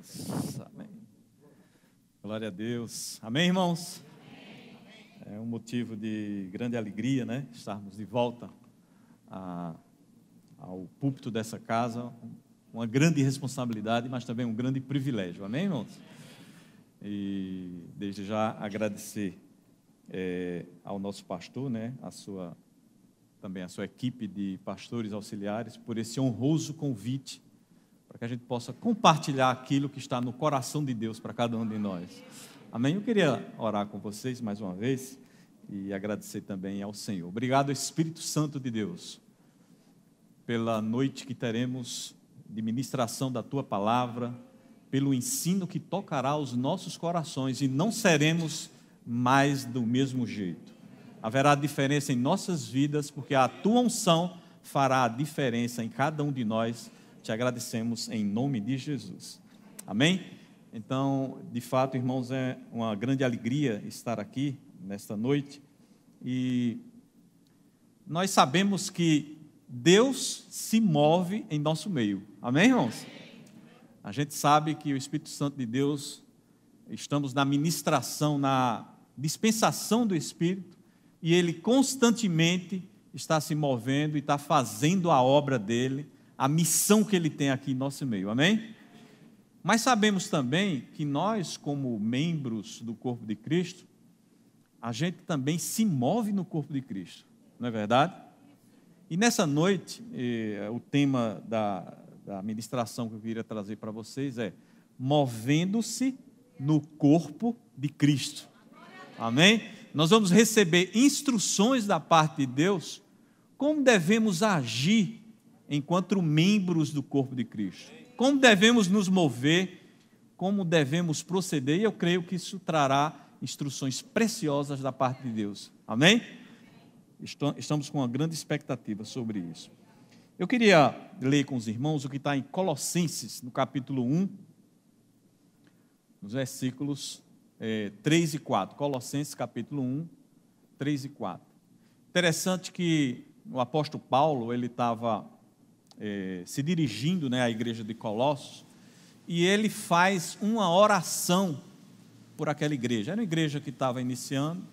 Deus. Amém. Glória a Deus. Amém, irmãos? É um motivo de grande alegria, né? Estarmos de volta ao púlpito dessa casa. Uma grande responsabilidade, mas também um grande privilégio. Amém, irmãos? E desde já agradecer ao nosso pastor, né? Também a sua equipe de pastores auxiliares, por esse honroso convite, para que a gente possa compartilhar aquilo que está no coração de Deus para cada um de nós. Amém? Eu queria orar com vocês mais uma vez e agradecer também ao Senhor. Obrigado, Espírito Santo de Deus, pela noite que teremos de ministração da Tua Palavra, pelo ensino que tocará os nossos corações e não seremos mais do mesmo jeito. Haverá diferença em nossas vidas, porque a Tua unção fará a diferença em cada um de nós. Te agradecemos em nome de Jesus. Amém? Então, de fato, irmãos, é uma grande alegria estar aqui nesta noite. E nós sabemos que Deus se move em nosso meio. Amém, irmãos? A gente sabe que o Espírito Santo de Deus, estamos na ministração, na dispensação do Espírito, e Ele constantemente está se movendo e está fazendo a obra dEle, a missão que Ele tem aqui em nosso meio, amém? Mas sabemos também que nós, como membros do corpo de Cristo, a gente também se move no corpo de Cristo, não é verdade? E nessa noite, o tema da ministração que eu queria trazer para vocês é movendo-se no corpo de Cristo, amém? Nós vamos receber instruções da parte de Deus, como devemos agir enquanto membros do corpo de Cristo, como devemos nos mover, como devemos proceder, e eu creio que isso trará instruções preciosas da parte de Deus, amém? Estamos com uma grande expectativa sobre isso. Eu queria ler com os irmãos o que está em Colossenses, no capítulo 1, nos versículos 3 e 4, Colossenses capítulo 1, 3 e 4. Interessante que o apóstolo Paulo, ele estava se dirigindo, né, à igreja de Colossos, e ele faz uma oração por aquela igreja. Era uma igreja que estava iniciando,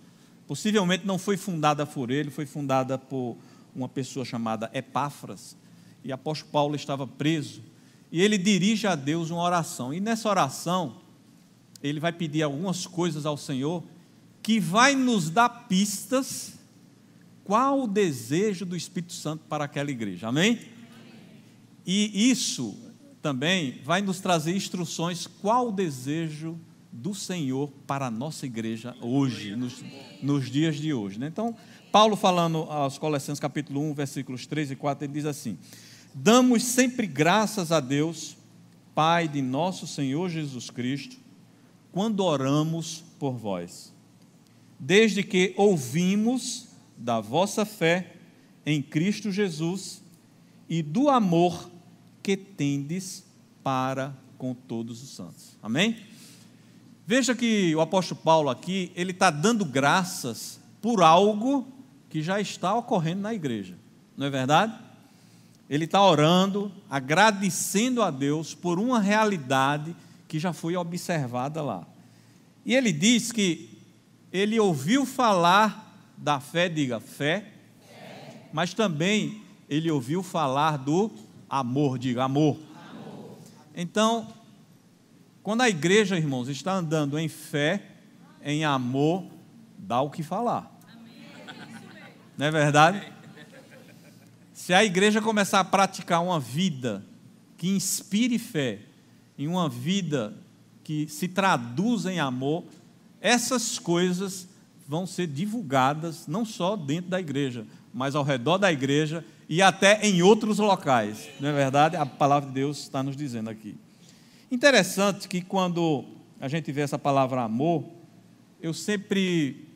possivelmente não foi fundada por ele, foi fundada por uma pessoa chamada Epáfras, e o apóstolo Paulo estava preso, e ele dirige a Deus uma oração, e nessa oração, ele vai pedir algumas coisas ao Senhor, que vai nos dar pistas, qual o desejo do Espírito Santo para aquela igreja, amém? E isso também vai nos trazer instruções, qual o desejo do Senhor para a nossa igreja hoje, nos dias de hoje, né? Então, Paulo falando aos Colossenses capítulo 1, versículos 3 e 4, ele diz assim: damos sempre graças a Deus, Pai de nosso Senhor Jesus Cristo, quando oramos por vós, desde que ouvimos da vossa fé em Cristo Jesus e do amor que tendes para com todos os santos. Amém? Veja que o apóstolo Paulo aqui, ele está dando graças por algo que já está ocorrendo na igreja, não é verdade? Ele está orando, agradecendo a Deus por uma realidade que já foi observada lá. E ele diz que ele ouviu falar da fé, diga fé, mas também ele ouviu falar do amor, diga amor. Então, quando a igreja, irmãos, está andando em fé, em amor, dá o que falar. Não é verdade? Se a igreja começar a praticar uma vida que inspire fé, em uma vida que se traduz em amor, essas coisas vão ser divulgadas não só dentro da igreja, mas ao redor da igreja e até em outros locais, não é verdade? A palavra de Deus está nos dizendo aqui. Interessante que quando a gente vê essa palavra amor, eu sempre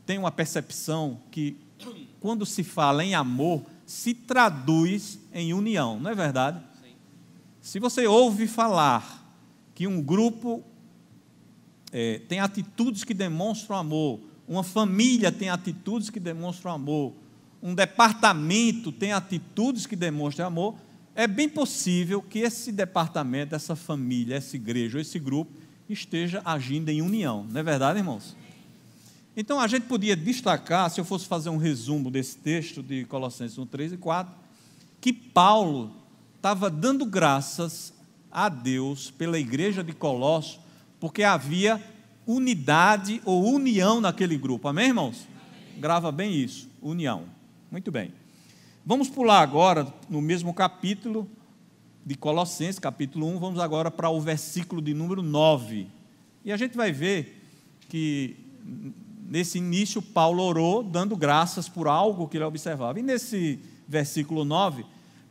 tenho uma percepção que quando se fala em amor, se traduz em união, não é verdade? Sim. Se você ouve falar que um grupo tem atitudes que demonstram amor, uma família tem atitudes que demonstram amor, um departamento tem atitudes que demonstram amor, é bem possível que esse departamento, essa família, essa igreja, esse grupo, esteja agindo em união. Não é verdade, irmãos? Então, a gente podia destacar, se eu fosse fazer um resumo desse texto de Colossenses 1, 3 e 4, que Paulo estava dando graças a Deus pela igreja de Colossos, porque havia unidade ou união naquele grupo. Amém, irmãos? Amém. Grava bem isso, união. Muito bem. Vamos pular agora, no mesmo capítulo de Colossenses, capítulo 1, vamos agora para o versículo de número 9. E a gente vai ver que, nesse início, Paulo orou, dando graças por algo que ele observava. E nesse versículo 9,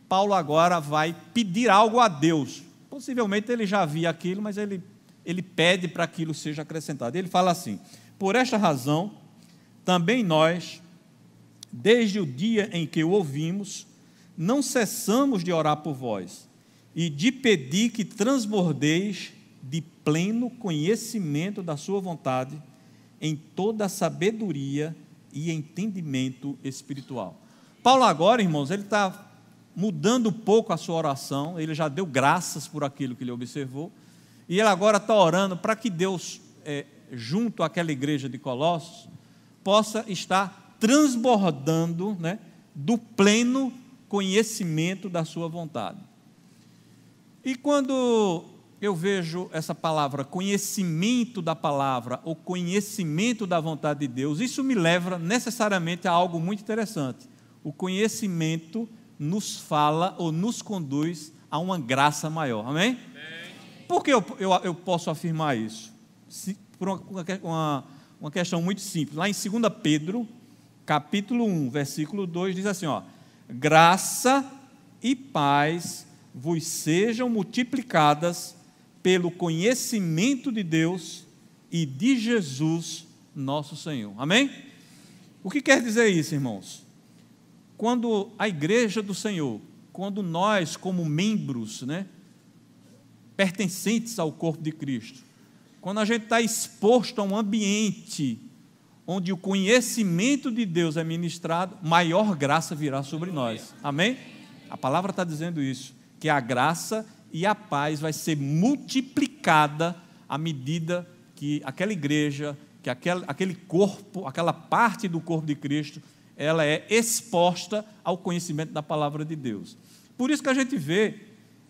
Paulo agora vai pedir algo a Deus. Possivelmente ele já via aquilo, mas ele pede para que aquilo seja acrescentado. Ele fala assim: por esta razão, também nós, desde o dia em que o ouvimos, não cessamos de orar por vós e de pedir que transbordeis de pleno conhecimento da sua vontade em toda a sabedoria e entendimento espiritual. Paulo agora, irmãos, ele está mudando um pouco a sua oração, ele já deu graças por aquilo que ele observou, e ele agora está orando para que Deus, junto àquela igreja de Colossos, possa estar transbordando, né, do pleno conhecimento da sua vontade. E quando eu vejo essa palavra, conhecimento da palavra, ou conhecimento da vontade de Deus, isso me leva necessariamente a algo muito interessante. O conhecimento nos fala ou nos conduz a uma graça maior, amém? Por que eu posso afirmar isso? Por uma questão muito simples. Lá em 2 Pedro, capítulo 1, versículo 2, diz assim, graça e paz vos sejam multiplicadas pelo conhecimento de Deus e de Jesus, nosso Senhor. Amém? O que quer dizer isso, irmãos? Quando a igreja do Senhor, quando nós, como membros, né, pertencentes ao corpo de Cristo, quando a gente está exposto a um ambiente onde o conhecimento de Deus é ministrado, maior graça virá sobre nós. Amém? A palavra está dizendo isso, que a graça e a paz vai ser multiplicada à medida que aquela igreja, que aquele corpo, aquela parte do corpo de Cristo, ela é exposta ao conhecimento da palavra de Deus. Por isso que a gente vê,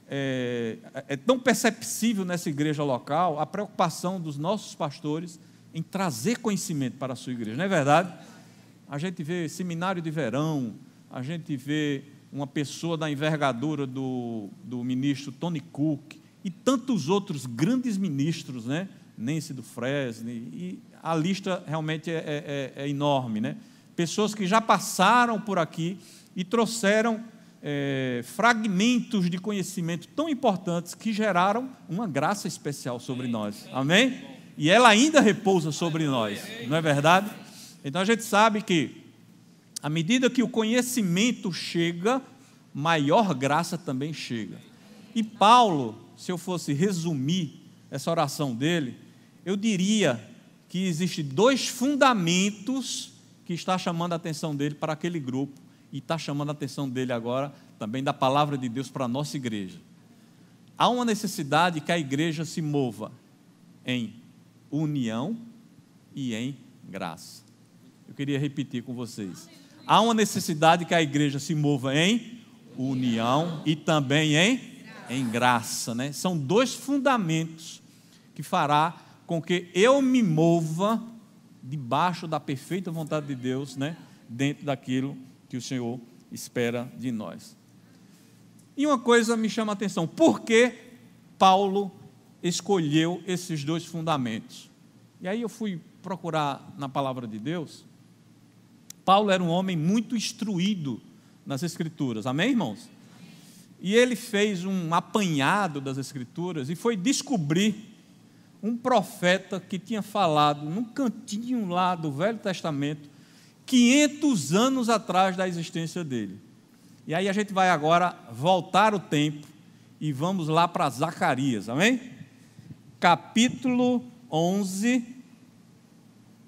é tão perceptível nessa igreja local, a preocupação dos nossos pastores em trazer conhecimento para a sua igreja, não é verdade? A gente vê seminário de verão, a gente vê uma pessoa da envergadura do ministro Tony Cook e tantos outros grandes ministros, né? Nancy do Fresne, e a lista realmente é enorme, né? Pessoas que já passaram por aqui e trouxeram fragmentos de conhecimento tão importantes que geraram uma graça especial sobre nós, amém? E ela ainda repousa sobre nós, não é verdade? Então a gente sabe que à medida que o conhecimento chega, maior graça também chega. E Paulo, se eu fosse resumir essa oração dele, eu diria que existem dois fundamentos que está chamando a atenção dele para aquele grupo, e está chamando a atenção dele agora também da palavra de Deus para a nossa igreja. Há uma necessidade que a igreja se mova em união e em graça. Eu queria repetir com vocês. Há uma necessidade que a igreja se mova em união e também em graça, né? São dois fundamentos que fará com que eu me mova debaixo da perfeita vontade de Deus, né? Dentro daquilo que o Senhor espera de nós. E uma coisa me chama a atenção: por que Paulo escolheu esses dois fundamentos? E aí eu fui procurar na palavra de Deus. Paulo era um homem muito instruído nas Escrituras, amém, irmãos? E ele fez um apanhado das Escrituras e foi descobrir um profeta que tinha falado num cantinho lá do Velho Testamento, 500 anos atrás da existência dele. E aí a gente vai agora voltar o tempo e vamos lá para Zacarias, amém? Capítulo 11,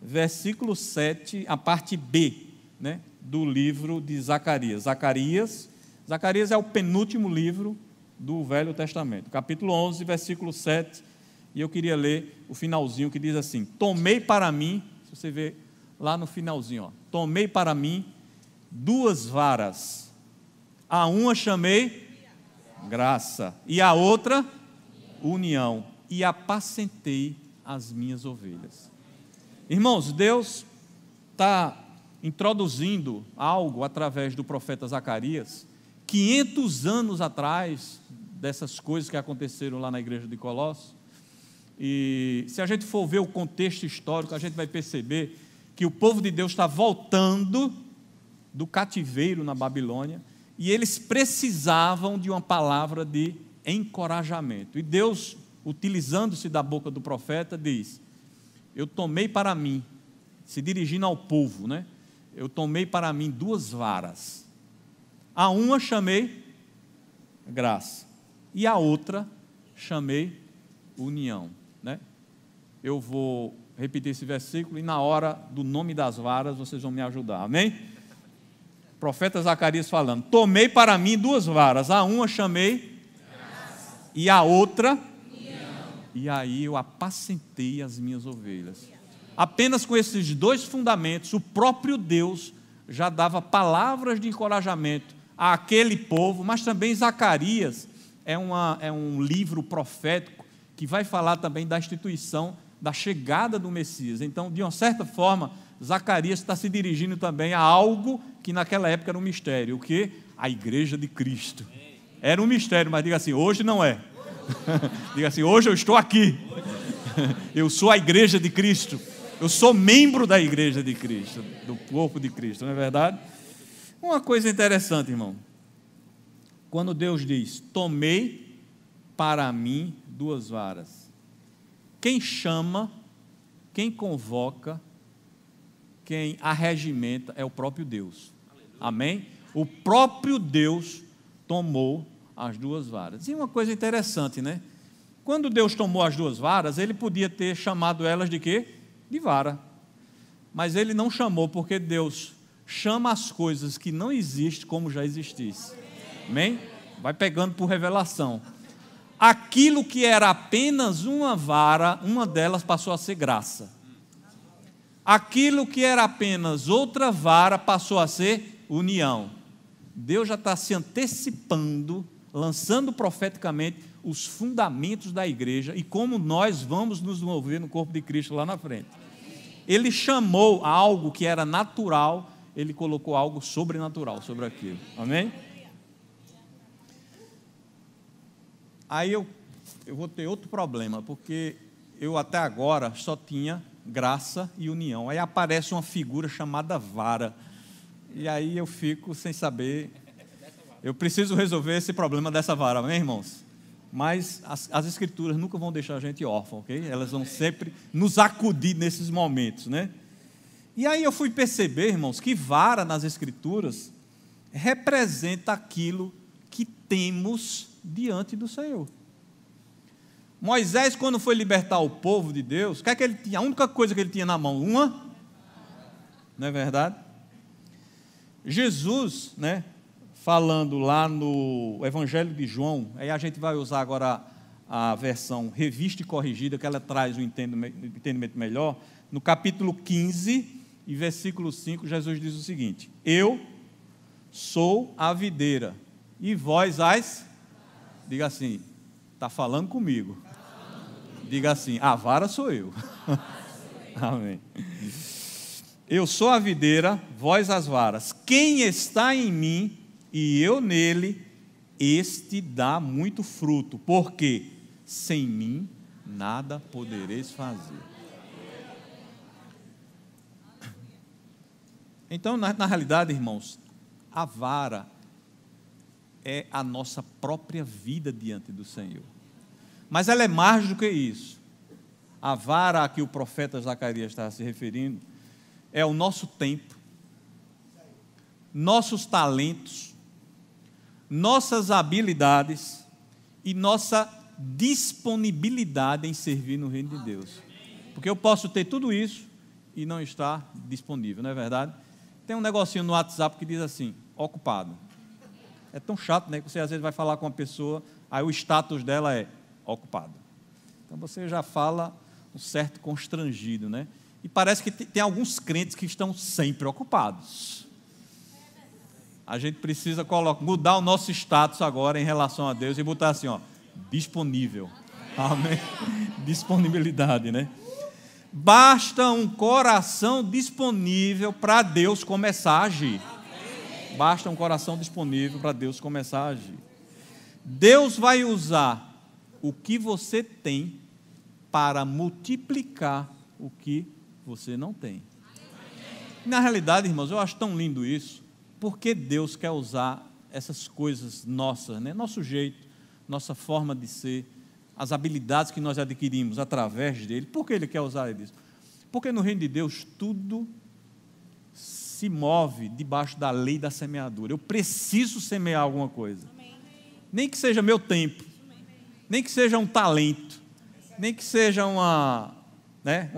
versículo 7, a parte B, né, do livro de Zacarias. Zacarias, Zacarias é o penúltimo livro do Velho Testamento, capítulo 11, versículo 7, e eu queria ler o finalzinho que diz assim: tomei para mim, se você ver lá no finalzinho, tomei para mim 2 varas, a uma chamei graça, e a outra união, e apacentei as minhas ovelhas. Irmãos, Deus está introduzindo algo através do profeta Zacarias, 500 anos atrás dessas coisas que aconteceram lá na igreja de Colossos. E se a gente for ver o contexto histórico, a gente vai perceber que o povo de Deus está voltando do cativeiro na Babilônia, e eles precisavam de uma palavra de encorajamento. E Deus, utilizando-se da boca do profeta, diz: eu tomei para mim, se dirigindo ao povo, né? Eu tomei para mim 2 varas. A uma chamei graça, e a outra chamei união, né? Eu vou repetir esse versículo, e na hora do nome das varas vocês vão me ajudar, amém? O profeta Zacarias falando: tomei para mim 2 varas, a uma chamei graça, e a outra união. E aí eu apacentei as minhas ovelhas. Apenas com esses 2 fundamentos, o próprio Deus já dava palavras de encorajamento àquele povo, mas também Zacarias é um livro profético que vai falar também da instituição, da chegada do Messias. Então, de uma certa forma, Zacarias está se dirigindo também a algo que naquela época era um mistério. O quê? A igreja de Cristo. Era um mistério, mas diga assim: hoje não é. Diga assim: hoje eu estou aqui. Eu sou a igreja de Cristo. Eu sou membro da igreja de Cristo, do corpo de Cristo, não é verdade? Uma coisa interessante, irmão. Quando Deus diz: tomei para mim 2 varas. Quem chama, quem convoca, quem arregimenta é o próprio Deus. Amém? O próprio Deus tomou as 2 varas. E uma coisa interessante, né? Quando Deus tomou as 2 varas, ele podia ter chamado elas de quê? De vara. Mas ele não chamou, porque Deus chama as coisas que não existem como já existisse. Amém? Vai pegando por revelação. Aquilo que era apenas uma vara, uma delas passou a ser graça. Aquilo que era apenas outra vara passou a ser união. Deus já está se antecipando, lançando profeticamente os fundamentos da igreja e como nós vamos nos mover no corpo de Cristo lá na frente. Ele chamou algo que era natural, ele colocou algo sobrenatural sobre aquilo. Amém? Aí eu vou ter outro problema, porque eu até agora só tinha graça e união. Aí aparece uma figura chamada vara. E aí eu fico sem saber. Eu preciso resolver esse problema dessa vara, amém, irmãos? Mas as escrituras nunca vão deixar a gente órfão, ok? Elas vão sempre nos acudir nesses momentos, né? E aí eu fui perceber, irmãos, que vara nas escrituras representa aquilo que temos diante do Senhor. Moisés, quando foi libertar o povo de Deus, o que é que ele tinha? A única coisa que ele tinha na mão, uma, não é verdade? Jesus, né, falando lá no Evangelho de João, aí a gente vai usar agora a versão revista e corrigida, que ela traz um entendimento melhor. No capítulo 15 e versículo 5, Jesus diz o seguinte: eu sou a videira, e vós as... Diga assim, está falando comigo. Diga assim, a vara sou eu. Amém. Eu sou a videira, vós as varas. Quem está em mim e eu nele, este dá muito fruto, porque sem mim nada podereis fazer. Então, na realidade, irmãos, a vara é a nossa própria vida diante do Senhor. Mas ela é mais do que isso. A vara a que o profeta Zacarias está se referindo é o nosso tempo, nossos talentos, nossas habilidades e nossa disponibilidade em servir no reino de Deus. Porque eu posso ter tudo isso e não estar disponível, não é verdade? Tem um negocinho no WhatsApp que diz assim, ocupado. É tão chato, né? Que você às vezes vai falar com uma pessoa, aí o status dela é ocupado. Então você já fala um certo constrangido, né? E parece que tem alguns crentes que estão sempre ocupados. A gente precisa mudar o nosso status agora em relação a Deus e botar assim, ó, disponível. Amém? Disponibilidade, né? Basta um coração disponível para Deus começar a agir. Basta um coração disponível para Deus começar a agir. Deus vai usar o que você tem para multiplicar o que você não tem. Na realidade, irmãos, eu acho tão lindo isso, porque Deus quer usar essas coisas nossas, né? Nosso jeito, nossa forma de ser, as habilidades que nós adquirimos através dele. Por que ele quer usar isso? Porque no reino de Deus tudo se move debaixo da lei da semeadura. Eu preciso semear alguma coisa. Nem que seja meu tempo, nem que seja um talento, nem que seja uma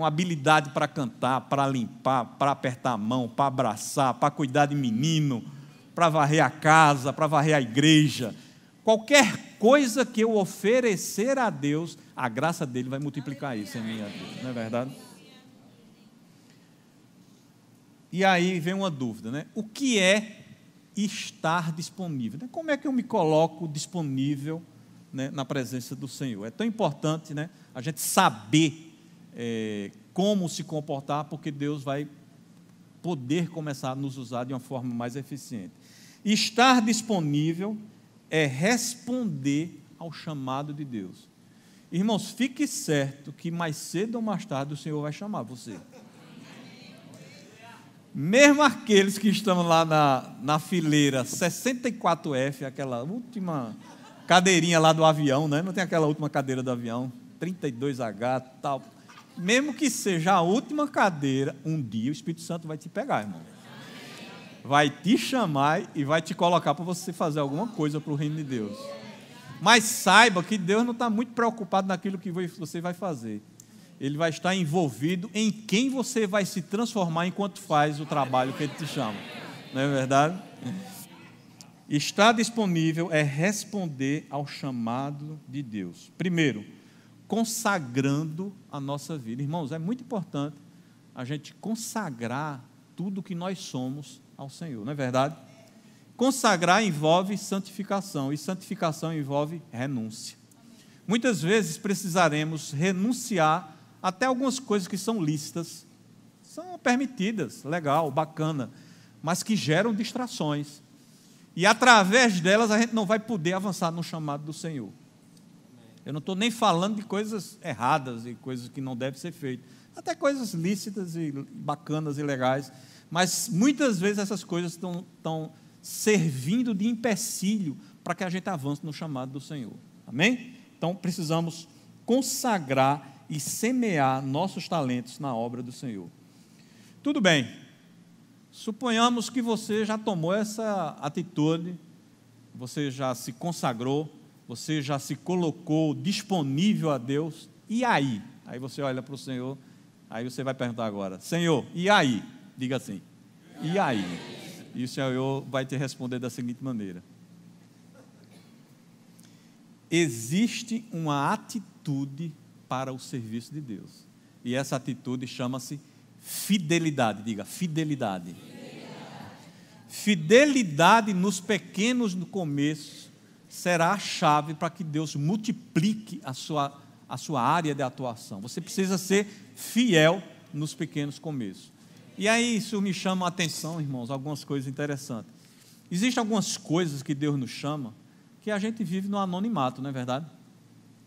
habilidade para cantar, para limpar, para apertar a mão, para abraçar, para cuidar de menino, para varrer a casa, para varrer a igreja. Qualquer coisa que eu oferecer a Deus, a graça dele vai multiplicar isso em minha vida, não é verdade? E aí vem uma dúvida, né? O que é estar disponível? Como é que eu me coloco disponível, né, na presença do Senhor? É tão importante, né, a gente saber como se comportar, porque Deus vai poder começar a nos usar de uma forma mais eficiente. Estar disponível é responder ao chamado de Deus. Irmãos, fique certo que mais cedo ou mais tarde o Senhor vai chamar você. Mesmo aqueles que estão lá na fileira 64F, aquela última cadeirinha lá do avião, né? Não tem aquela última cadeira do avião, 32H, tal. Mesmo que seja a última cadeira, um dia o Espírito Santo vai te pegar, irmão. Vai te chamar e vai te colocar para você fazer alguma coisa para o reino de Deus. Mas saiba que Deus não está muito preocupado naquilo que você vai fazer. Ele vai estar envolvido em quem você vai se transformar enquanto faz o trabalho que Ele te chama. Não é verdade? Estar disponível é responder ao chamado de Deus. Primeiro, consagrando a nossa vida. Irmãos, é muito importante a gente consagrar tudo que nós somos ao Senhor, não é verdade? Consagrar envolve santificação, e santificação envolve renúncia. Muitas vezes precisaremos renunciar até algumas coisas que são lícitas, são permitidas, legal, bacana, mas que geram distrações. E através delas a gente não vai poder avançar no chamado do Senhor. Eu não estou nem falando de coisas erradas e coisas que não devem ser feitas, até coisas lícitas e bacanas e legais, mas muitas vezes essas coisas estão servindo de empecilho para que a gente avance no chamado do Senhor. Amém? Então precisamos consagrar e semear nossos talentos na obra do Senhor. Tudo bem, suponhamos que você já tomou essa atitude, você já se consagrou, você já se colocou disponível a Deus, e aí? Aí você olha para o Senhor, aí você vai perguntar agora, Senhor, e aí? Diga assim, e aí? E o Senhor vai te responder da seguinte maneira: existe uma atitude para o serviço de Deus, e essa atitude chama-se fidelidade. Diga, fidelidade. Fidelidade nos pequenos no começo será a chave para que Deus multiplique a sua área de atuação. Você precisa ser fiel nos pequenos começos. E aí isso me chama a atenção, irmãos, algumas coisas interessantes. Existem algumas coisas que Deus nos chama que a gente vive no anonimato, não é verdade?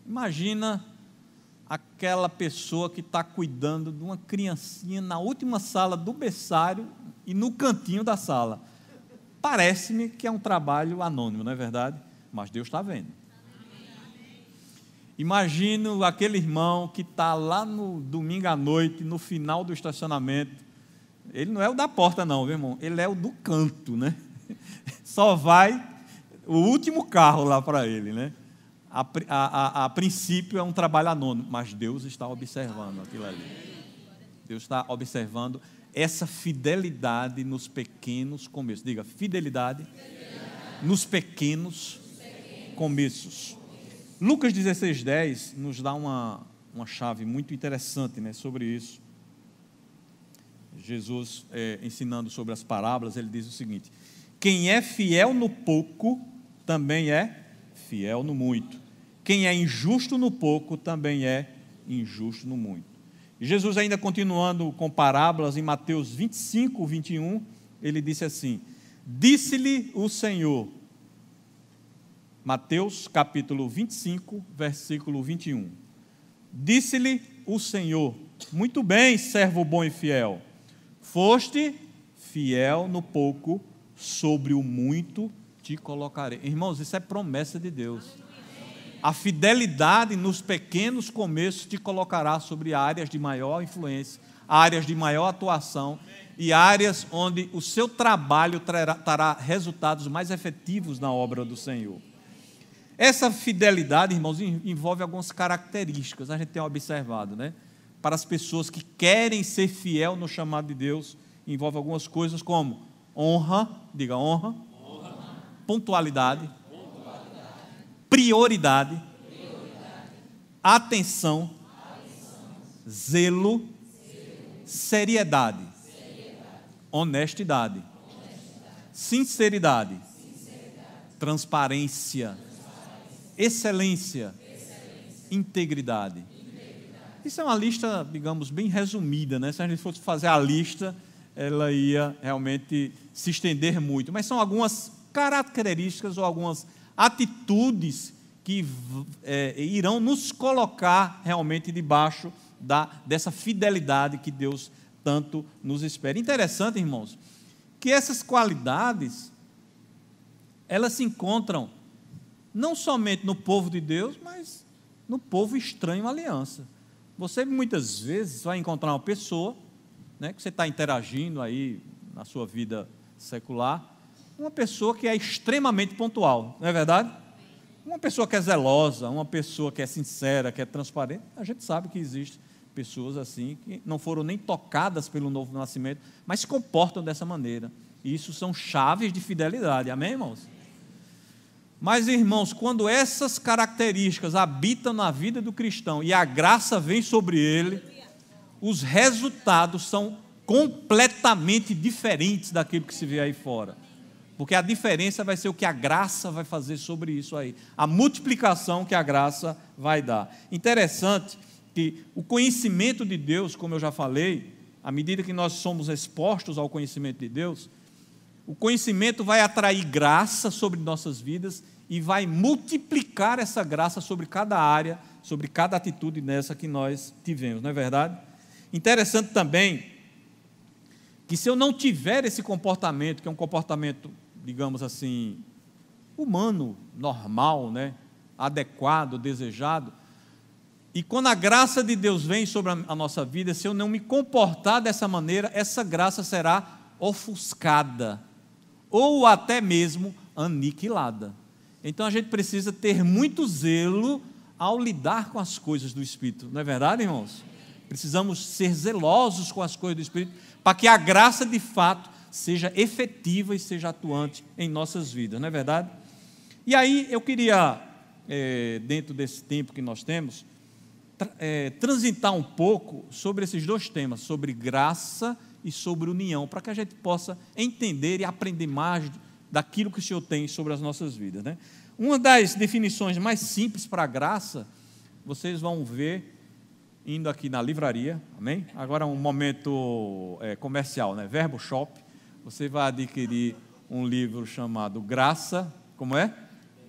Imagina aquela pessoa que está cuidando de uma criancinha na última sala do berçário e no cantinho da sala. Parece-me que é um trabalho anônimo, não é verdade? Mas Deus está vendo. Imagino aquele irmão que está lá no domingo à noite, no final do estacionamento. Ele não é o da porta não, meu irmão, ele é o do canto, né? Só vai o último carro lá para ele, né? A princípio é um trabalho anônimo, mas Deus está observando aquilo ali. Deus está observando essa fidelidade nos pequenos começos. Diga, fidelidade nos pequenos começos. Lucas 16:10 nos dá uma chave muito interessante, né, sobre isso. Jesus, ensinando sobre as parábolas, ele diz o seguinte: quem é fiel no pouco, também é fiel no muito. Quem é injusto no pouco, também é injusto no muito. E Jesus, ainda continuando com parábolas, em Mateus 25:21, ele disse assim: disse-lhe o Senhor, Mateus capítulo 25, versículo 21, disse-lhe o Senhor: muito bem, servo bom e fiel, foste fiel no pouco, sobre o muito te colocarei. Irmãos, isso é promessa de Deus. A fidelidade nos pequenos começos te colocará sobre áreas de maior influência, áreas de maior atuação e áreas onde o seu trabalho trará resultados mais efetivos na obra do Senhor. Essa fidelidade, irmãos, envolve algumas características, a gente tem observado, né? Para as pessoas que querem ser fiel no chamado de Deus, envolve algumas coisas como honra, diga honra, pontualidade, prioridade, atenção, zelo, seriedade, honestidade, sinceridade, transparência, excelência, integridade. Isso é uma lista, digamos, bem resumida, né? Se a gente fosse fazer a lista, ela ia realmente se estender muito. Mas são algumas características ou algumas atitudes que irão nos colocar realmente debaixo dessa fidelidade que Deus tanto nos espera. Interessante, irmãos, que essas qualidades, elas se encontram não somente no povo de Deus, mas no povo estranho à aliança. Você muitas vezes vai encontrar uma pessoa, né, que você está interagindo aí na sua vida secular, uma pessoa que é extremamente pontual, não é verdade? Uma pessoa que é zelosa, uma pessoa que é sincera, que é transparente. A gente sabe que existem pessoas assim, que não foram nem tocadas pelo novo nascimento, mas se comportam dessa maneira. E isso são chaves de fidelidade, amém, irmãos? Mas, irmãos, quando essas características habitam na vida do cristão e a graça vem sobre ele, os resultados são completamente diferentes daquilo que se vê aí fora. Porque a diferença vai ser o que a graça vai fazer sobre isso aí, a multiplicação que a graça vai dar. Interessante que o conhecimento de Deus, como eu já falei, à medida que nós somos expostos ao conhecimento de Deus, o conhecimento vai atrair graça sobre nossas vidas e vai multiplicar essa graça sobre cada área, sobre cada atitude nessa que nós tivemos, não é verdade? Interessante também que se eu não tiver esse comportamento, que é um comportamento, digamos assim, humano, normal, né? Adequado, desejado, e quando a graça de Deus vem sobre a nossa vida, se eu não me comportar dessa maneira, essa graça será ofuscada, ou até mesmo aniquilada. Então a gente precisa ter muito zelo ao lidar com as coisas do Espírito, não é verdade, irmãos? Precisamos ser zelosos com as coisas do Espírito, para que a graça de fato seja efetiva e seja atuante em nossas vidas, não é verdade? E aí eu queria, dentro desse tempo que nós temos, transitar um pouco sobre esses dois temas, sobre graça e sobre união, para que a gente possa entender e aprender mais daquilo que o Senhor tem sobre as nossas vidas, né? Uma das definições mais simples para a graça, vocês vão ver indo aqui na livraria, amém? Agora é um momento comercial, né? Verbo Shop. Você vai adquirir um livro chamado Graça, como é?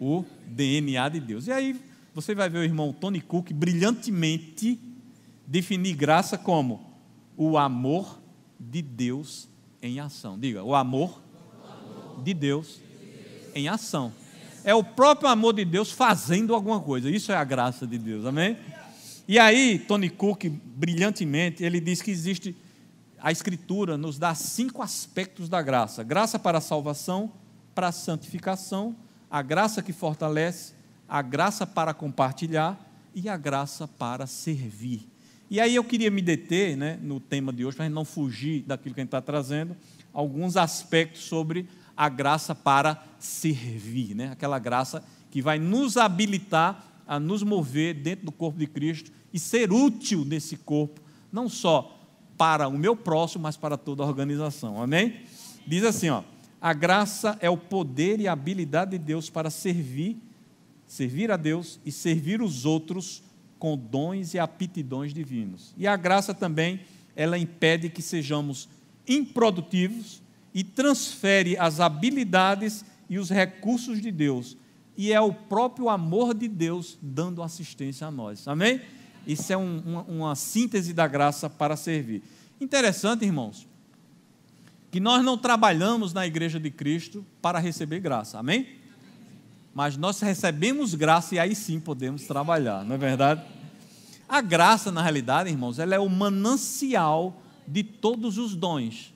O DNA de Deus. E aí você vai ver o irmão Tony Cook brilhantemente definir graça como o amor de Deus em ação. Diga, o amor de Deus em ação. É o próprio amor de Deus fazendo alguma coisa. Isso é a graça de Deus, amém? E aí, Tony Cook, brilhantemente, ele diz que existe, a Escritura nos dá 5 aspectos da graça. Graça para a salvação, para a santificação, a graça que fortalece, a graça para compartilhar e a graça para servir. E aí eu queria me deter, né, no tema de hoje, para a gente não fugir daquilo que a gente está trazendo, alguns aspectos sobre a graça para servir, né? Aquela graça que vai nos habilitar a nos mover dentro do corpo de Cristo e ser útil nesse corpo, não só para o meu próximo, mas para toda a organização, amém? Diz assim, ó, a graça é o poder e a habilidade de Deus para servir a Deus e servir os outros com dons e aptidões divinos. E a graça também, ela impede que sejamos improdutivos e transfere as habilidades e os recursos de Deus. E é o próprio amor de Deus dando assistência a nós. Amém? Isso é uma síntese da graça para servir. Interessante, irmãos, que nós não trabalhamos na Igreja de Cristo para receber graça. Amém? Mas nós recebemos graça e aí sim podemos trabalhar, não é verdade? A graça, na realidade, irmãos, ela é o manancial de todos os dons.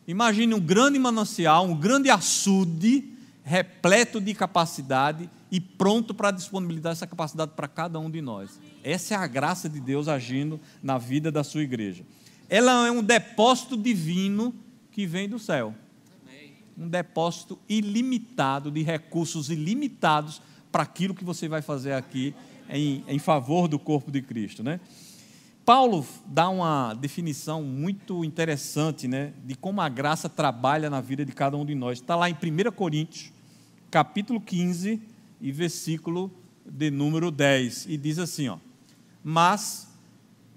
Imagine um grande manancial, um grande açude, repleto de capacidade e pronto para disponibilizar essa capacidade para cada um de nós. Essa é a graça de Deus agindo na vida da sua igreja. Ela é um depósito divino que vem do céu. Um depósito ilimitado de recursos ilimitados para aquilo que você vai fazer aqui em favor do corpo de Cristo, né? Paulo dá uma definição muito interessante, né, de como a graça trabalha na vida de cada um de nós. Está lá em 1 Coríntios, capítulo 15, e versículo de número 10, e diz assim, ó, mas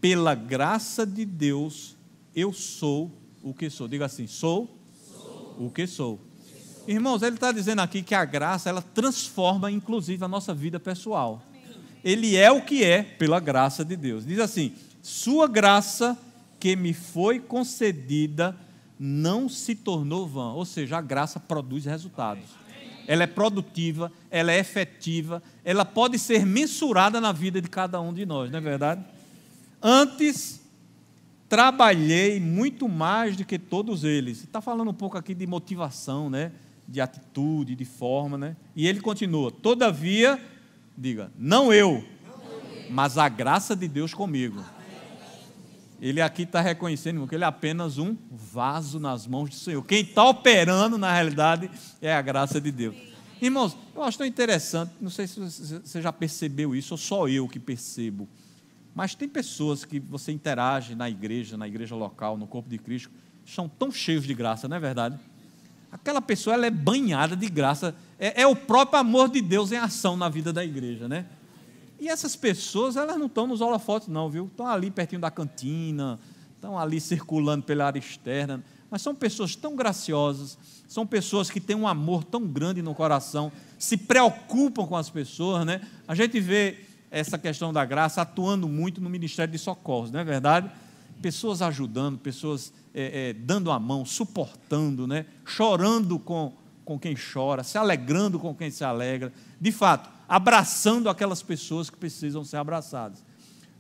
pela graça de Deus eu sou o que sou. Diga assim, sou o que sou. Irmãos, ele está dizendo aqui que a graça, ela transforma inclusive a nossa vida pessoal. Ele é o que é pela graça de Deus. Diz assim, sua graça que me foi concedida não se tornou vã. Ou seja, a graça produz resultados. Ela é produtiva, ela é efetiva, ela pode ser mensurada na vida de cada um de nós, não é verdade? Antes, trabalhei muito mais do que todos eles. Está falando um pouco aqui de motivação, né? De atitude, de forma, né? E ele continua, todavia, diga, não eu, mas a graça de Deus comigo. Ele aqui está reconhecendo que ele é apenas um vaso nas mãos do Senhor. Quem está operando, na realidade, é a graça de Deus. Irmãos, eu acho tão interessante, não sei se você já percebeu isso, ou só eu que percebo, mas tem pessoas que você interage na igreja local, no corpo de Cristo, são tão cheios de graça, não é verdade? Aquela pessoa, ela é banhada de graça, é o próprio amor de Deus em ação na vida da igreja, né? E essas pessoas, elas não estão nos holofotes não, viu? Estão ali pertinho da cantina, estão ali circulando pela área externa, mas são pessoas tão graciosas, são pessoas que têm um amor tão grande no coração, se preocupam com as pessoas, né? A gente vê essa questão da graça atuando muito no Ministério de Socorros, não é verdade? Pessoas ajudando, pessoas dando a mão, suportando, né? Chorando com quem chora, se alegrando com quem se alegra, de fato, abraçando aquelas pessoas que precisam ser abraçadas.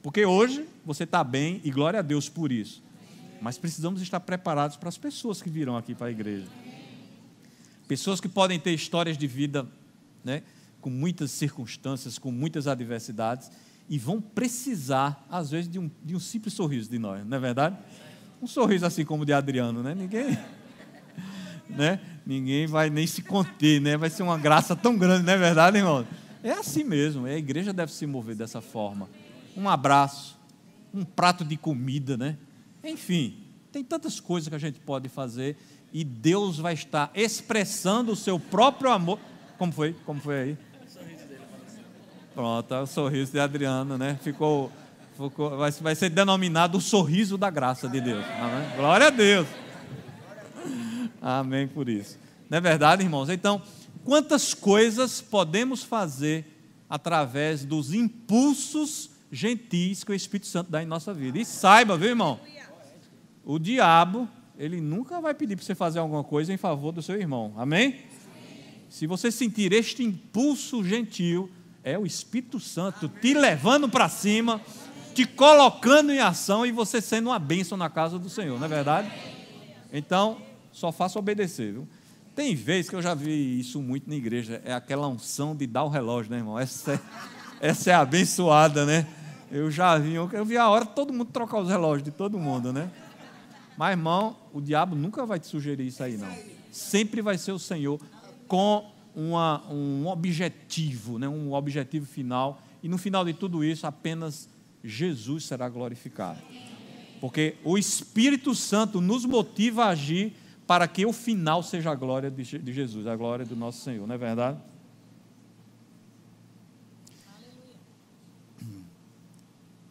Porque hoje você está bem e glória a Deus por isso. Mas precisamos estar preparados para as pessoas que virão aqui para a igreja. Pessoas que podem ter histórias de vida, né, com muitas circunstâncias, com muitas adversidades, e vão precisar, às vezes, de um simples sorriso de nós, não é verdade? Um sorriso assim como o de Adriano, né? Ninguém vai nem se conter, né? Vai ser uma graça tão grande, não é verdade, irmão? É assim mesmo, a igreja deve se mover dessa forma. Um abraço, um prato de comida, né? Enfim, tem tantas coisas que a gente pode fazer e Deus vai estar expressando o seu próprio amor. Como foi? Como foi aí? O sorriso dele apareceu. Pronto, o sorriso de Adriano, né? Vai ser denominado o sorriso da graça de Deus. Amém? Glória a Deus. Amém por isso. Não é verdade, irmãos? Então, quantas coisas podemos fazer através dos impulsos gentis que o Espírito Santo dá em nossa vida? E saiba, viu, irmão? O diabo, ele nunca vai pedir para você fazer alguma coisa em favor do seu irmão. Amém? Se você sentir este impulso gentil, é o Espírito Santo te levando para cima, te colocando em ação e você sendo uma bênção na casa do Senhor, não é verdade? Então, só faça obedecer, viu? Tem vezes que eu já vi isso muito na igreja, é aquela unção de dar o relógio, né, irmão? Essa é abençoada, né? Eu vi a hora de todo mundo trocar os relógios de todo mundo, né? Mas, irmão, o diabo nunca vai te sugerir isso aí, não. sempre vai ser o Senhor com um objetivo, né? Um objetivo final, e no final de tudo isso apenas Jesus será glorificado. Porque o Espírito Santo nos motiva a agir para que o final seja a glória de Jesus, a glória do nosso Senhor, não é verdade?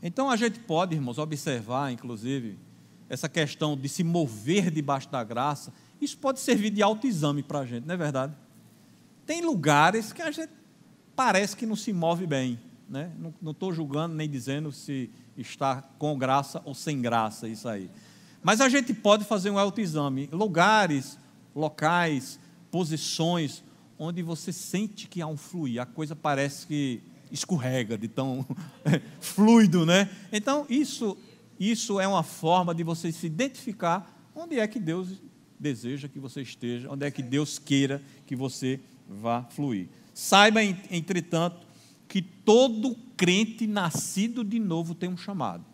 Então a gente pode, irmãos, observar, inclusive, essa questão de se mover debaixo da graça. Isso pode servir de autoexame para a gente, não é verdade? Tem lugares que a gente parece que não se move bem, né? Não estou julgando nem dizendo se está com graça ou sem graça, isso aí. Mas a gente pode fazer um autoexame. Lugares, locais, posições, onde você sente que há um fluir, a coisa parece que escorrega de tão fluido, né? Então, isso é uma forma de você se identificar onde é que Deus deseja que você esteja, onde é que Deus queira que você vá fluir. Saiba, entretanto, que todo crente nascido de novo tem um chamado.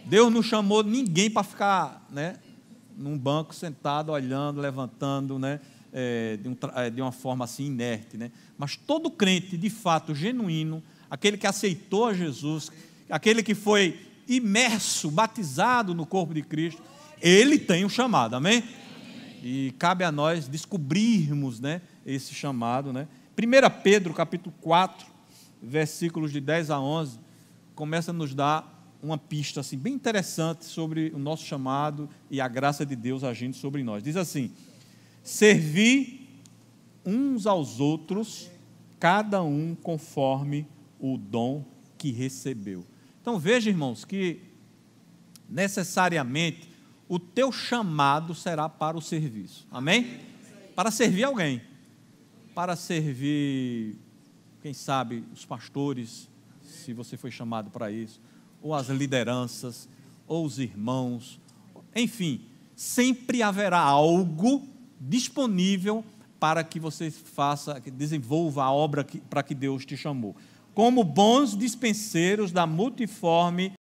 Deus não chamou ninguém para ficar, né, num banco sentado, olhando, levantando, né, de uma forma assim inerte, né? Mas todo crente, de fato, genuíno, aquele que aceitou a Jesus, aquele que foi imerso, batizado no corpo de Cristo, ele tem um chamado, amém? E cabe a nós descobrirmos, né, esse chamado, né? 1 Pedro, capítulo 4, versículos de 10 a 11, começa a nos dar uma pista assim, bem interessante sobre o nosso chamado e a graça de Deus agindo sobre nós. Diz assim: servi uns aos outros, cada um conforme o dom que recebeu. Então veja, irmãos, que necessariamente o teu chamado será para o serviço, amém? Para servir alguém, para servir, quem sabe, os pastores, se você foi chamado para isso, ou as lideranças, ou os irmãos, enfim, sempre haverá algo disponível para que você faça, que desenvolva a obra para que Deus te chamou. Como bons dispenseiros da multiforme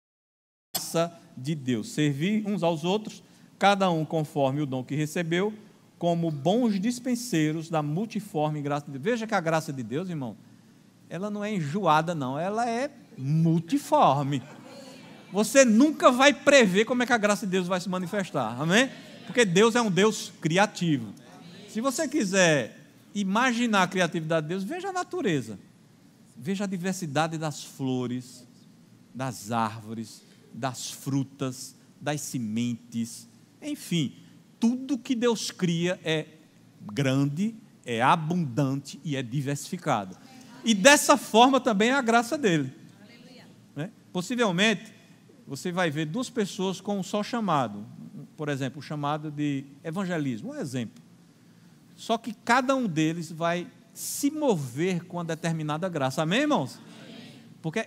graça de Deus. Servir uns aos outros, cada um conforme o dom que recebeu, como bons dispenseiros da multiforme graça de Deus. Veja que a graça de Deus, irmão, ela não é enjoada, não, ela é multiforme. Você nunca vai prever como é que a graça de Deus vai se manifestar, amém? Porque Deus é um Deus criativo. Se você quiser imaginar a criatividade de Deus, veja a natureza, veja a diversidade das flores, das árvores, das frutas, das sementes, enfim, tudo que Deus cria é grande, é abundante e é diversificado. E dessa forma também é a graça dele. Né? Possivelmente, você vai ver duas pessoas com um só chamado. Por exemplo, o chamado de evangelismo, um exemplo. Só que cada um deles vai se mover com uma determinada graça. Amém, irmãos? Amém. Porque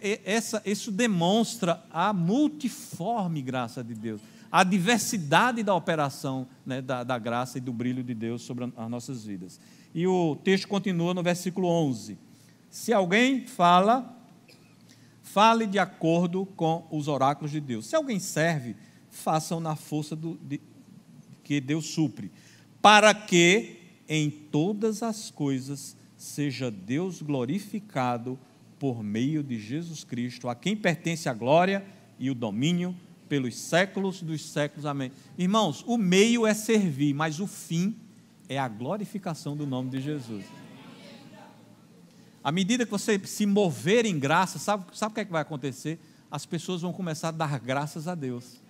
isso demonstra a multiforme graça de Deus, a diversidade da operação, né, da graça e do brilho de Deus sobre as nossas vidas. E o texto continua no versículo 11. Se alguém fale de acordo com os oráculos de Deus. Se alguém serve, façam na força que Deus supre, para que em todas as coisas seja Deus glorificado por meio de Jesus Cristo, a quem pertence a glória e o domínio pelos séculos dos séculos. Amém. Irmãos, o meio é servir, mas o fim é a glorificação do nome de Jesus. À medida que você se mover em graça, sabe o que é que vai acontecer? As pessoas vão começar a dar graças a Deus.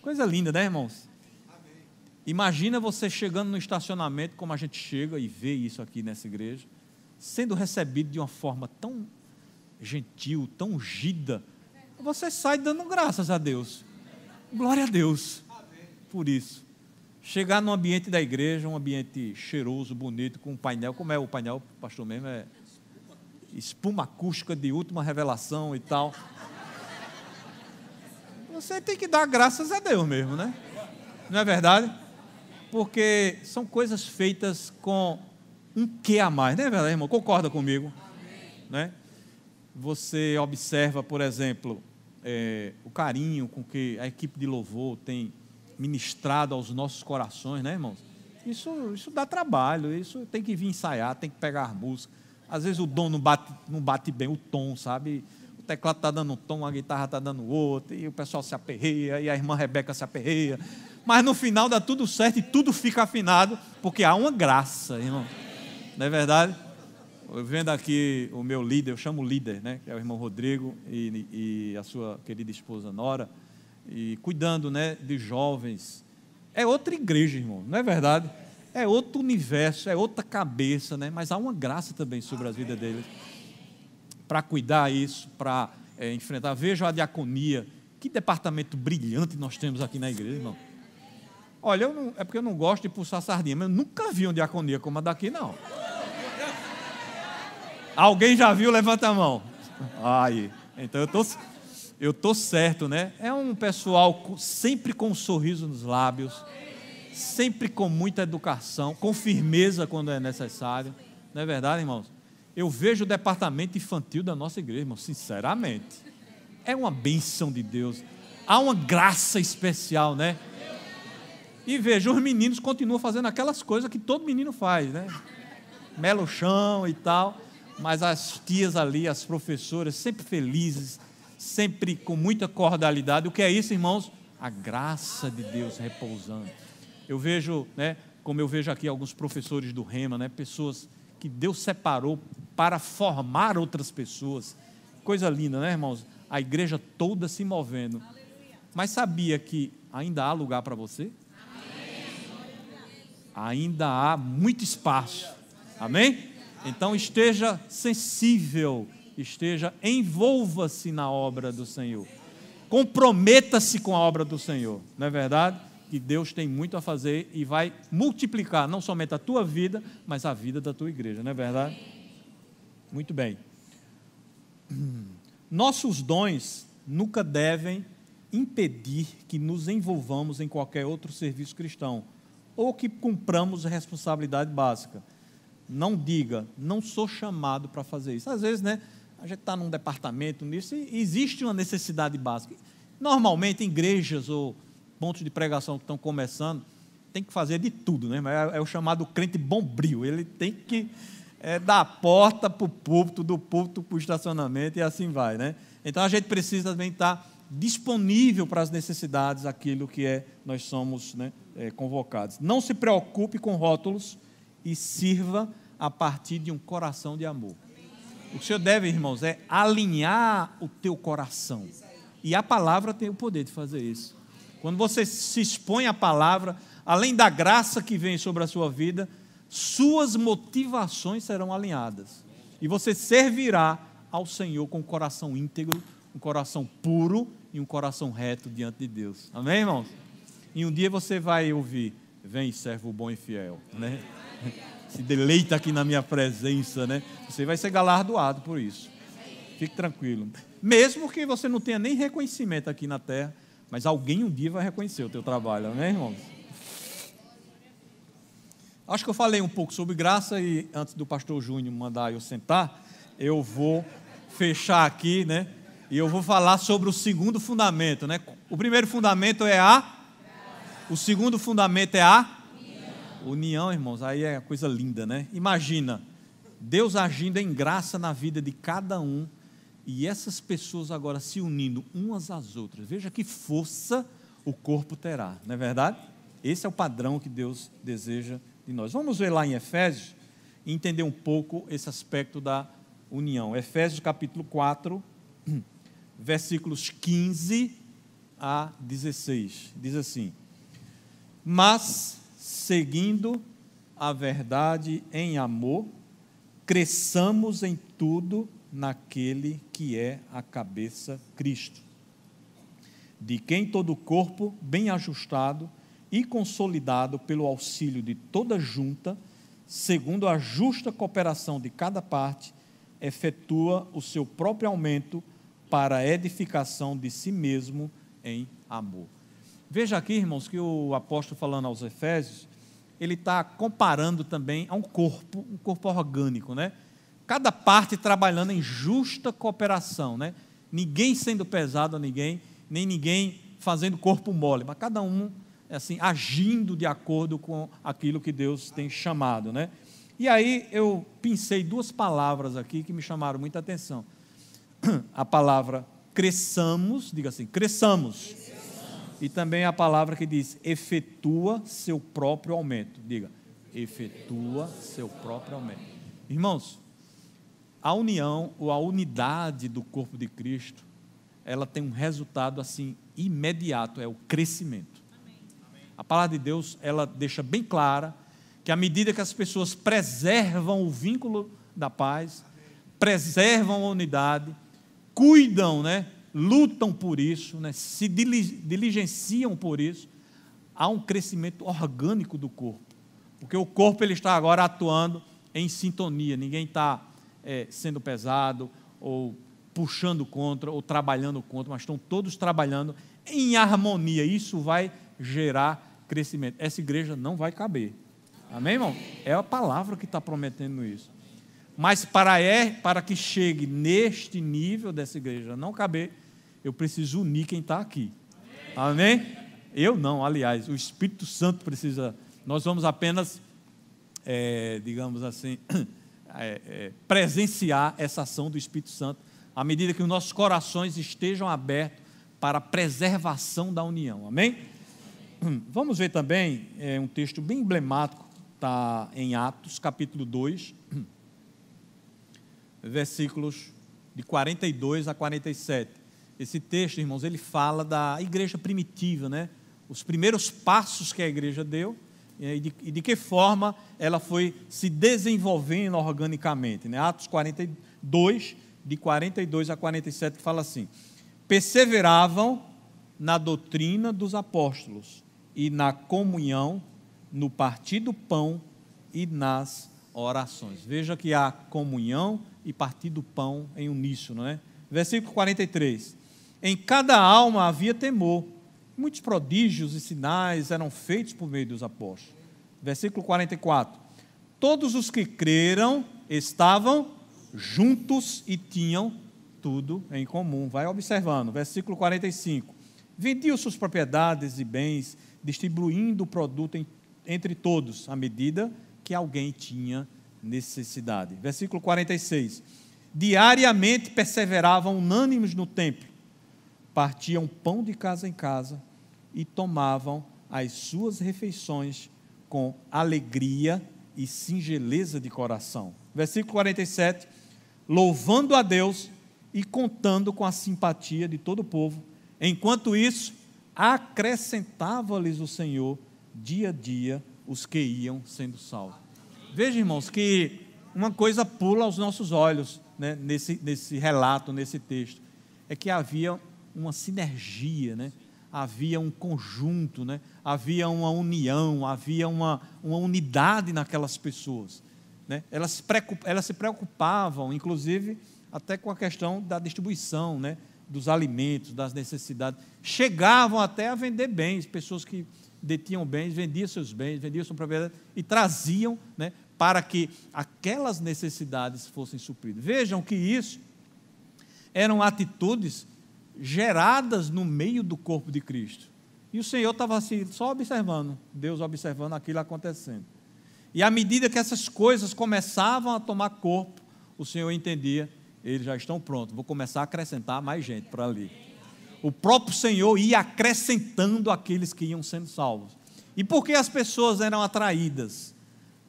Coisa linda, né, irmãos? Imagina você chegando no estacionamento, como a gente chega e vê isso aqui nessa igreja, sendo recebido de uma forma tão gentil, tão ungida, você sai dando graças a Deus. Glória a Deus por isso. Chegar no ambiente da igreja, um ambiente cheiroso, bonito, com um painel, como é o painel, pastor mesmo, é espuma acústica de última revelação e tal. Você tem que dar graças a Deus mesmo, né? Não é verdade? Porque são coisas feitas com um quê a mais, não é verdade, irmão? Concorda comigo? Né? Você observa, por exemplo, o carinho com que a equipe de louvor tem ministrado aos nossos corações, né, irmãos? Isso dá trabalho, isso tem que vir ensaiar, tem que pegar as músicas. Às vezes o dom não bate bem o tom, sabe? O teclado está dando um tom, a guitarra está dando outro, e o pessoal se aperreia, e a irmã Rebeca se aperreia. Mas no final dá tudo certo e tudo fica afinado, porque há uma graça, irmão. Não é verdade? Eu vendo aqui o meu líder, eu chamo líder, né? Que é o irmão Rodrigo e a sua querida esposa Nora, e cuidando, né, de jovens. É outra igreja, irmão, não é verdade? É outro universo, é outra cabeça, né? Mas há uma graça também sobre a vida deles para cuidar isso, para enfrentar. Veja a diaconia, que departamento brilhante nós temos aqui na igreja, irmão. Olha, é porque eu não gosto de puxar sardinha, mas eu nunca vi uma diaconia como a daqui, não. Alguém já viu? Levanta a mão. Aí, então eu tô certo, né? É um pessoal sempre com um sorriso nos lábios, sempre com muita educação, com firmeza quando é necessário. Não é verdade, irmãos? Eu vejo o departamento infantil da nossa igreja, irmão, sinceramente. É uma bênção de Deus. Há uma graça especial, né? E veja, os meninos continuam fazendo aquelas coisas que todo menino faz, né? Mela o chão e tal. Mas as tias ali, as professoras, sempre felizes, sempre com muita cordialidade. O que é isso, irmãos? A graça de Deus repousando. Eu vejo, né, como eu vejo aqui alguns professores do Rema, né, pessoas que Deus separou para formar outras pessoas. Coisa linda, né, irmãos? A igreja toda se movendo. Mas sabia que ainda há lugar para você? Ainda há muito espaço. Amém? Então esteja sensível, envolva-se na obra do Senhor. Comprometa-se com a obra do Senhor. Não é verdade? Que Deus tem muito a fazer e vai multiplicar não somente a tua vida, mas a vida da tua igreja, não é verdade? Muito bem. Nossos dons nunca devem impedir que nos envolvamos em qualquer outro serviço cristão ou que cumpramos a responsabilidade básica. Não diga, não sou chamado para fazer isso. Às vezes, né, a gente está num departamento nisso e existe uma necessidade básica. Normalmente, em igrejas ou pontos de pregação que estão começando, tem que fazer de tudo, né? É o chamado crente bombril. Ele tem que da porta para o púlpito, do púlpito para o estacionamento e assim vai, né? Então a gente precisa também estar disponível para as necessidades, aquilo que nós somos, né, convocados. Não se preocupe com rótulos e sirva a partir de um coração de amor. O que o senhor deve, irmãos, é alinhar o teu coração. E a palavra tem o poder de fazer isso. Quando você se expõe à palavra, além da graça que vem sobre a sua vida, suas motivações serão alinhadas. E você servirá ao Senhor com um coração íntegro, um coração puro e um coração reto diante de Deus. Amém, irmãos? E um dia você vai ouvir: vem, servo bom e fiel, né? Se deleita aqui na minha presença, né? Você vai ser galardoado por isso. Fique tranquilo. Mesmo que você não tenha nem reconhecimento aqui na terra, mas alguém um dia vai reconhecer o teu trabalho, amém, irmãos? Acho que eu falei um pouco sobre graça e antes do pastor Júnior mandar eu sentar, eu vou fechar aqui, né? E eu vou falar sobre o segundo fundamento, né? O primeiro fundamento é o segundo fundamento é a união, irmãos. Aí é coisa linda, né? Imagina, Deus agindo em graça na vida de cada um e essas pessoas agora se unindo umas às outras. Veja que força o corpo terá, não é verdade? Esse é o padrão que Deus deseja de nós. Vamos ver lá em Efésios e entender um pouco esse aspecto da união. Efésios capítulo 4, versículos 15 a 16. Diz assim: mas, seguindo a verdade em amor, cresçamos em tudo naquele que é a cabeça, Cristo, de quem todo o corpo, bem ajustado e consolidado pelo auxílio de toda junta, segundo a justa cooperação de cada parte, efetua o seu próprio aumento para a edificação de si mesmo em amor. Veja aqui, irmãos, que o apóstolo falando aos Efésios, ele está comparando também a um corpo orgânico, né? Cada parte trabalhando em justa cooperação, né? Ninguém sendo pesado a ninguém, nem ninguém fazendo corpo mole, mas cada um assim, agindo de acordo com aquilo que Deus tem chamado, né? E aí eu pensei duas palavras aqui que me chamaram muita atenção. A palavra cresçamos, diga assim, cresçamos. E também a palavra que diz, efetua seu próprio aumento. Diga, efetua seu próprio aumento. Irmãos, a união ou a unidade do corpo de Cristo, ela tem um resultado assim imediato, é o crescimento. A palavra de Deus, ela deixa bem clara que à medida que as pessoas preservam o vínculo da paz, preservam a unidade, cuidam, né, lutam por isso, né, se diligenciam por isso, há um crescimento orgânico do corpo, porque o corpo ele está agora atuando em sintonia, ninguém está sendo pesado, ou puxando contra, ou trabalhando contra, mas estão todos trabalhando em harmonia, isso vai gerar crescimento. Essa igreja não vai caber, amém, irmão? É a palavra que está prometendo isso, mas para que chegue neste nível dessa igreja não caber, eu preciso unir quem está aqui, amém? Eu não, aliás, o Espírito Santo precisa, nós vamos apenas, digamos assim, presenciar essa ação do Espírito Santo, à medida que os nossos corações estejam abertos para a preservação da união, amém? Vamos ver também um texto bem emblemático, está em Atos, capítulo 2, versículos de 42 a 47. Esse texto, irmãos, ele fala da igreja primitiva, né? Os primeiros passos que a igreja deu, e de que forma ela foi se desenvolvendo organicamente, né? Atos 42, de 42 a 47, que fala assim: perseveravam na doutrina dos apóstolos e na comunhão, no partir do pão e nas orações. Veja que há comunhão e partir do pão em uníssono, né? Versículo 43. Em cada alma havia temor, muitos prodígios e sinais eram feitos por meio dos apóstolos. Versículo 44. Todos os que creram estavam juntos e tinham tudo em comum. Vai observando. Versículo 45. Vendiam suas propriedades e bens, distribuindo o produto entre todos, à medida que alguém tinha necessidade. Versículo 46. Diariamente perseveravam unânimes no templo, partiam pão de casa em casa e tomavam as suas refeições com alegria e singeleza de coração. Versículo 47, louvando a Deus e contando com a simpatia de todo o povo. Enquanto isso, acrescentava-lhes o Senhor dia a dia os que iam sendo salvos. Veja, irmãos, que uma coisa pula aos nossos olhos, né, nesse relato, nesse texto, é que havia uma sinergia, né? Havia um conjunto, né? Havia uma união, havia uma unidade naquelas pessoas, né? Elas se preocupavam, inclusive, até com a questão da distribuição, né? Dos alimentos, das necessidades. Chegavam até a vender bens, pessoas que detinham bens, vendiam seus bens, vendiam sua propriedade e traziam, né? Para que aquelas necessidades fossem supridas. Vejam que isso eram atitudes geradas no meio do corpo de Cristo. E o Senhor estava assim, só observando, Deus observando aquilo acontecendo. E à medida que essas coisas começavam a tomar corpo, o Senhor entendia, eles já estão prontos, vou começar a acrescentar mais gente para ali. O próprio Senhor ia acrescentando aqueles que iam sendo salvos. E por que as pessoas eram atraídas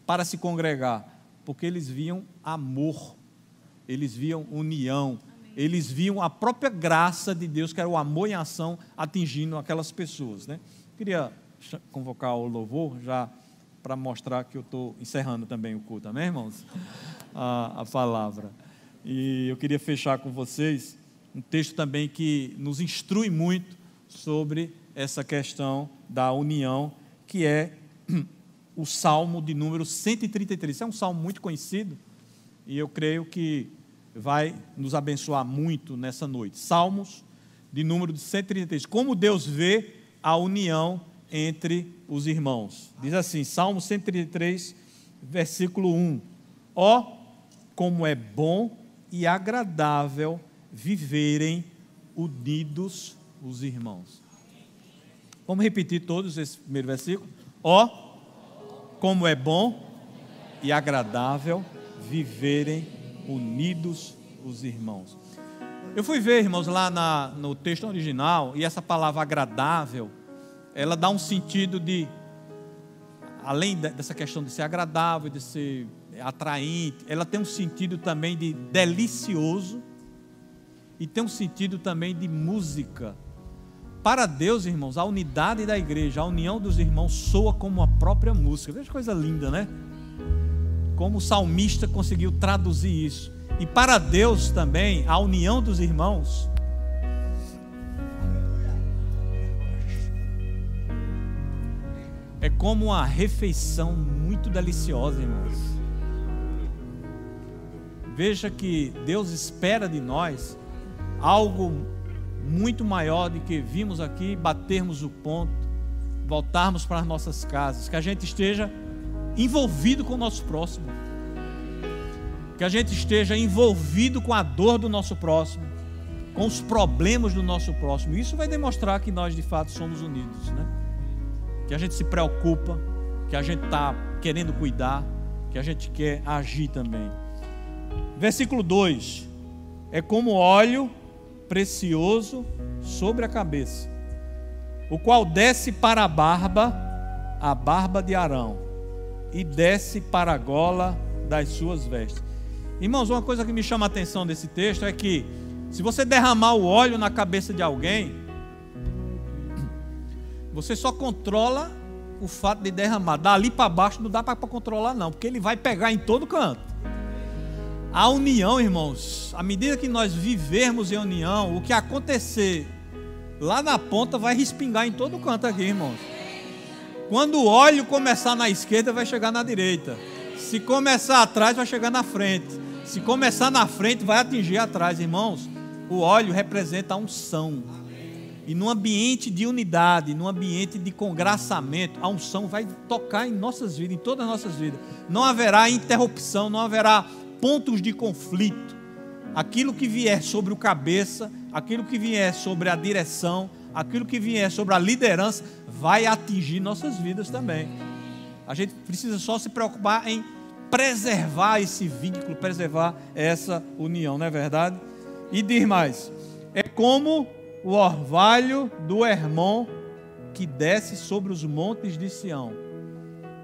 para se congregar? Porque eles viam amor, eles viam união, eles viam a própria graça de Deus, que era o amor em ação, atingindo aquelas pessoas, né? Queria convocar o louvor, já para mostrar que eu estou encerrando também o culto, amém, irmãos? A palavra. E eu queria fechar com vocês um texto também que nos instrui muito sobre essa questão da união, que é o Salmo de número 133. Esse é um salmo muito conhecido, e eu creio que vai nos abençoar muito nessa noite. Salmos de número 133. Como Deus vê a união entre os irmãos. Diz assim, Salmo 133, versículo 1. Ó, como é bom e agradável viverem unidos os irmãos. Vamos repetir todos esse primeiro versículo. Ó, como é bom e agradável viverem unidos os irmãos. Eu fui ver, irmãos, lá no texto original, e essa palavra agradável, ela dá um sentido de, além dessa questão de ser agradável, de ser atraente, ela tem um sentido também de delicioso, e tem um sentido também de música. Para Deus, irmãos, a unidade da igreja, a união dos irmãos soa como a própria música. Veja que coisa linda, né? Como o salmista conseguiu traduzir isso. E para Deus também, a união dos irmãos é como uma refeição muito deliciosa, irmãos. Veja que Deus espera de nós algo muito maior do que vimos aqui, batermos o ponto, voltarmos para as nossas casas, que a gente esteja envolvido com o nosso próximo, que a gente esteja envolvido com a dor do nosso próximo, com os problemas do nosso próximo. Isso vai demonstrar que nós de fato somos unidos, né? Que a gente se preocupa, que a gente está querendo cuidar, que a gente quer agir também. Versículo 2: é como óleo precioso sobre a cabeça, o qual desce para a barba de Arão, e desce para a gola das suas vestes. Irmãos, uma coisa que me chama a atenção desse texto é que, se você derramar o óleo na cabeça de alguém, você só controla o fato de derramar. Dali para baixo não dá para controlar não, porque ele vai pegar em todo canto. A união, irmãos, à medida que nós vivermos em união, o que acontecer lá na ponta vai respingar em todo canto aqui, irmãos. Quando o óleo começar na esquerda, vai chegar na direita. Se começar atrás, vai chegar na frente. Se começar na frente, vai atingir atrás, irmãos. O óleo representa a unção. E num ambiente de unidade, num ambiente de congraçamento, a unção vai tocar em nossas vidas, em todas as nossas vidas. Não haverá interrupção, não haverá pontos de conflito. Aquilo que vier sobre o cabeça, aquilo que vier sobre a direção, aquilo que vier sobre a liderança, vai atingir nossas vidas também. A gente precisa só se preocupar em preservar esse vínculo, preservar essa união, não é verdade? E diz mais: é como o orvalho do Hermon que desce sobre os montes de Sião.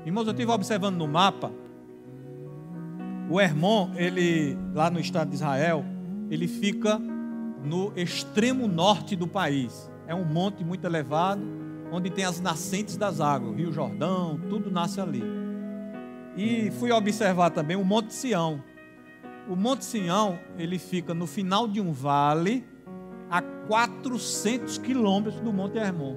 Irmãos, eu estive observando no mapa. O Hermon, ele, lá no estado de Israel, ele fica no extremo norte do país. É um monte muito elevado, onde tem as nascentes das águas, Rio Jordão, tudo nasce ali. E fui observar também o Monte Sião. O Monte Sião, ele fica no final de um vale, a 400 quilômetros do Monte Hermon.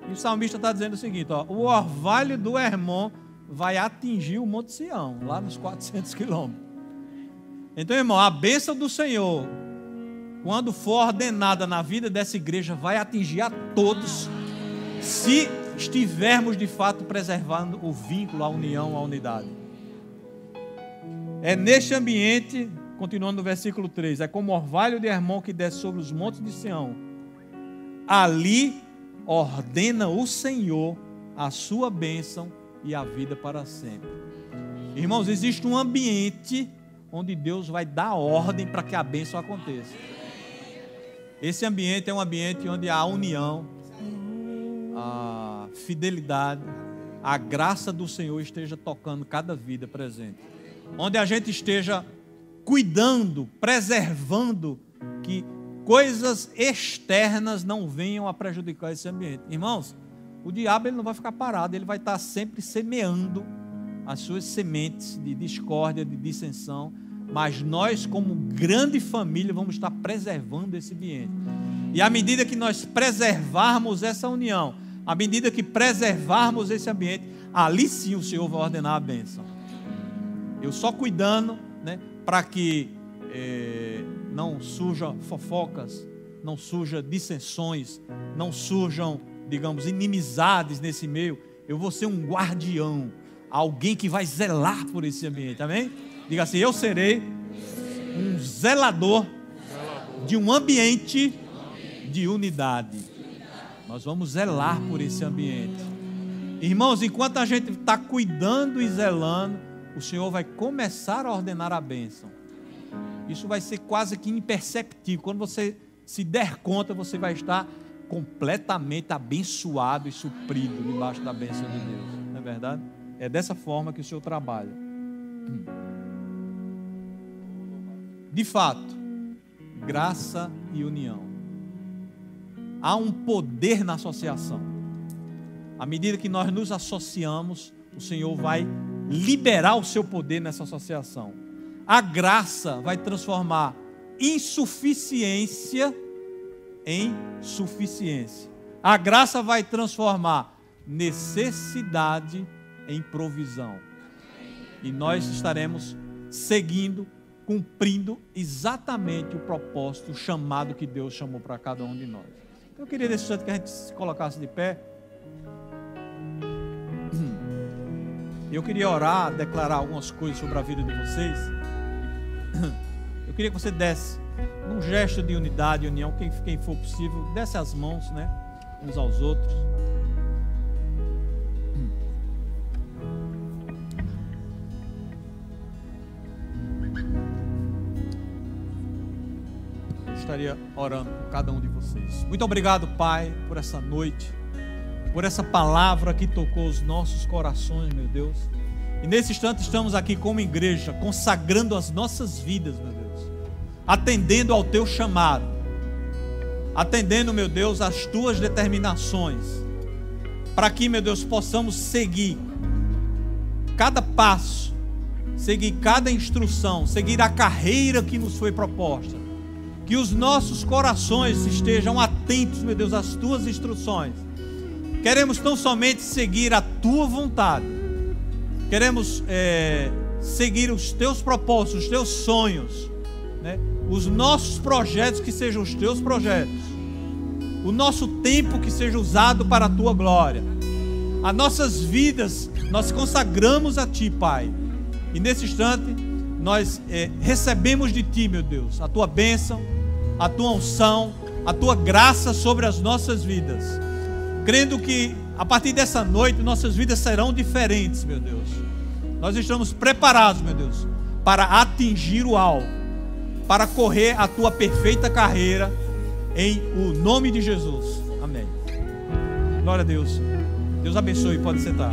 E o salmista está dizendo o seguinte, ó: o orvalho do Hermon vai atingir o Monte Sião, lá nos 400 quilômetros. Então, irmão, a bênção do Senhor, quando for ordenada na vida dessa igreja, vai atingir a todos, se estivermos de fato preservando o vínculo, a união, a unidade. É neste ambiente, continuando no versículo 3, é como o orvalho de Hermon que desce sobre os montes de Sião. Ali ordena o Senhor a sua bênção e a vida para sempre. Irmãos, existe um ambiente onde Deus vai dar ordem para que a bênção aconteça. Esse ambiente é um ambiente onde há união, a fidelidade, a graça do Senhor esteja tocando cada vida presente. Onde a gente esteja cuidando, preservando que coisas externas não venham a prejudicar esse ambiente. Irmãos, o diabo ele não vai ficar parado, ele vai estar sempre semeando as suas sementes de discórdia, de dissensão, mas nós, como grande família, vamos estar preservando esse ambiente. E à medida que nós preservarmos essa união, à medida que preservarmos esse ambiente, ali sim o Senhor vai ordenar a bênção. Eu só cuidando, né, para que não surjam fofocas, não surjam dissensões, não surjam, digamos, inimizades nesse meio. Eu vou ser um guardião, alguém que vai zelar por esse ambiente, amém? Diga assim: eu serei um zelador de um ambiente de unidade. Nós vamos zelar por esse ambiente. Irmãos, enquanto a gente está cuidando e zelando, o Senhor vai começar a ordenar a bênção. Isso vai ser quase que imperceptível. Quando você se der conta, você vai estar completamente abençoado e suprido debaixo da bênção de Deus. Não é verdade? É dessa forma que o Senhor trabalha. De fato, graça e união. Há um poder na associação. À medida que nós nos associamos, o Senhor vai liberar o seu poder nessa associação. A graça vai transformar insuficiência em suficiência. A graça vai transformar necessidade em provisão. E nós estaremos seguindo, cumprindo exatamente o propósito, o chamado que Deus chamou para cada um de nós. Então, eu queria nesse instante que a gente se colocasse de pé. Eu queria orar, declarar algumas coisas sobre a vida de vocês. Eu queria que você desse num gesto de unidade e união, quem for possível, desse as mãos, né, uns aos outros. Eu estaria orando por cada um de vocês. Muito obrigado, Pai, por essa noite, por essa palavra que tocou os nossos corações, meu Deus. E nesse instante estamos aqui como igreja, consagrando as nossas vidas, meu Deus, atendendo ao Teu chamado, atendendo, meu Deus, às Tuas determinações, para que, meu Deus, possamos seguir cada passo, seguir cada instrução, seguir a carreira que nos foi proposta, que os nossos corações estejam atentos, meu Deus, às Tuas instruções. Queremos tão somente seguir a Tua vontade, queremos seguir os Teus propósitos, os Teus sonhos, né? Os nossos projetos que sejam os Teus projetos, o nosso tempo que seja usado para a Tua glória, as nossas vidas nós consagramos a Ti, Pai, e nesse instante nós recebemos de Ti, meu Deus, a Tua bênção, a Tua unção, a Tua graça sobre as nossas vidas, crendo que a partir dessa noite nossas vidas serão diferentes, meu Deus. Nós estamos preparados, meu Deus, para atingir o alvo, para correr a Tua perfeita carreira, em o nome de Jesus. Amém. Glória a Deus. Deus abençoe, pode sentar.